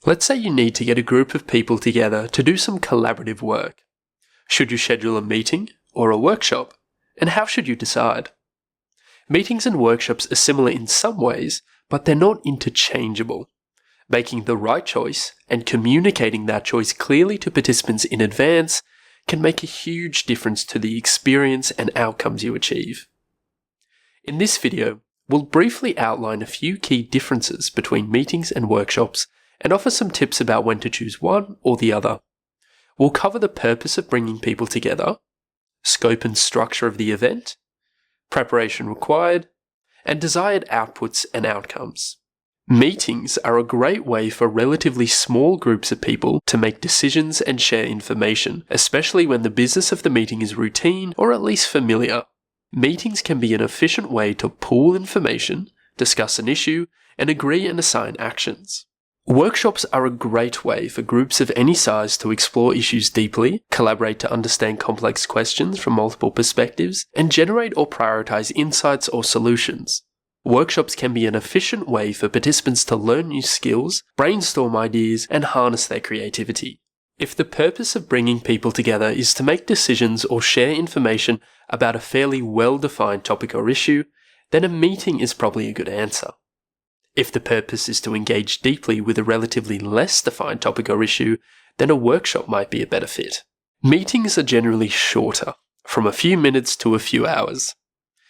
Let's say you need to get a group of people together to do some collaborative work. Should you schedule a meeting or a workshop? And how should you decide? Meetings and workshops are similar in some ways, but they're not interchangeable. Making the right choice and communicating that choice clearly to participants in advance can make a huge difference to the experience and outcomes you achieve. In this video, we'll briefly outline a few key differences between meetings and workshops and offer some tips about when to choose one or the other. We'll cover the purpose of bringing people together, scope and structure of the event, preparation required, and desired outputs and outcomes. Meetings are a great way for relatively small groups of people to make decisions and share information, especially when the business of the meeting is routine or at least familiar. Meetings can be an efficient way to pool information, discuss an issue, and agree and assign actions. Workshops are a great way for groups of any size to explore issues deeply, collaborate to understand complex questions from multiple perspectives, and generate or prioritize insights or solutions. Workshops can be an efficient way for participants to learn new skills, brainstorm ideas, and harness their creativity. If the purpose of bringing people together is to make decisions or share information about a fairly well-defined topic or issue, then a meeting is probably a good answer. If the purpose is to engage deeply with a relatively less defined topic or issue, then a workshop might be a better fit. Meetings are generally shorter, from a few minutes to a few hours.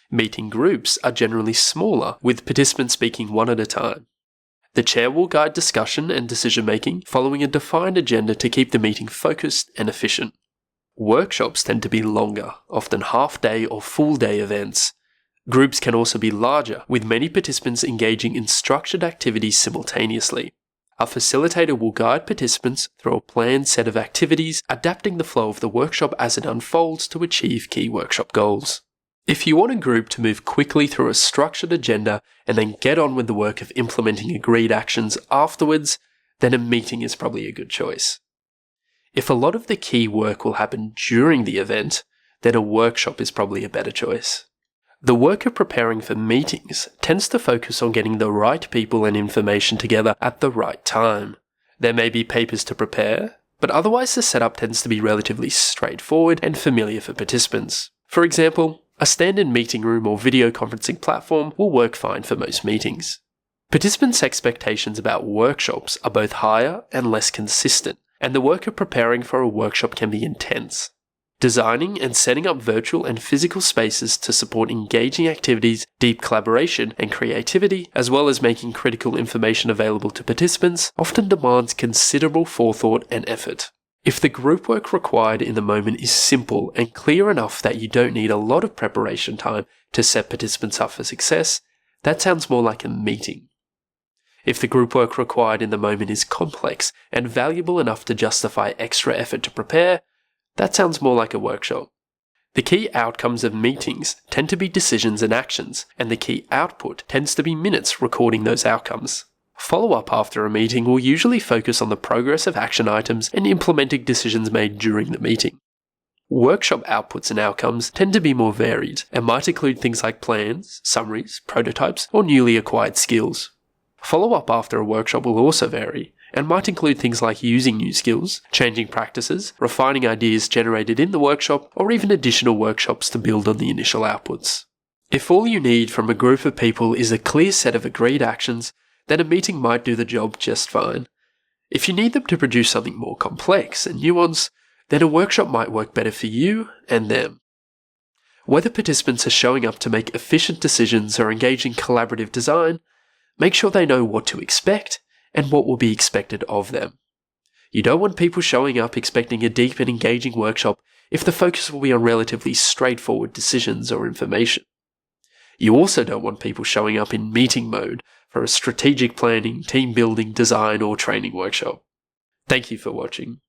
Meeting groups are generally smaller, with participants speaking one at a time. The chair will guide discussion and decision-making, following a defined agenda to keep the meeting focused and efficient. Workshops tend to be longer, often half-day or full-day events. Groups can also be larger, with many participants engaging in structured activities simultaneously. A facilitator will guide participants through a planned set of activities, adapting the flow of the workshop as it unfolds to achieve key workshop goals. If you want a group to move quickly through a structured agenda and then get on with the work of implementing agreed actions afterwards, then a meeting is probably a good choice. If a lot of the key work will happen during the event, then a workshop is probably a better choice. The work of preparing for meetings tends to focus on getting the right people and information together at the right time. There may be papers to prepare, but otherwise the setup tends to be relatively straightforward and familiar for participants. For example, a standard meeting room or video conferencing platform will work fine for most meetings. Participants' expectations about workshops are both higher and less consistent, and the work of preparing for a workshop can be intense. Designing and setting up virtual and physical spaces to support engaging activities, deep collaboration, and creativity, as well as making critical information available to participants, often demands considerable forethought and effort. If the group work required in the moment is simple and clear enough that you don't need a lot of preparation time to set participants up for success, that sounds more like a meeting. If the group work required in the moment is complex and valuable enough to justify extra effort to prepare, that sounds more like a workshop. The key outcomes of meetings tend to be decisions and actions, and the key output tends to be minutes recording those outcomes. Follow-up after a meeting will usually focus on the progress of action items and implementing decisions made during the meeting. Workshop outputs and outcomes tend to be more varied and might include things like plans, summaries, prototypes, or newly acquired skills. Follow-up after a workshop will also vary and might include things like using new skills, changing practices, refining ideas generated in the workshop, or even additional workshops to build on the initial outputs. If all you need from a group of people is a clear set of agreed actions, then a meeting might do the job just fine. If you need them to produce something more complex and nuanced, then a workshop might work better for you and them. Whether participants are showing up to make efficient decisions or engage in collaborative design, make sure they know what to expect and what will be expected of them. You don't want people showing up expecting a deep and engaging workshop if the focus will be on relatively straightforward decisions or information. You also don't want people showing up in meeting mode for a strategic planning, team building, design, or training workshop. Thank you for watching.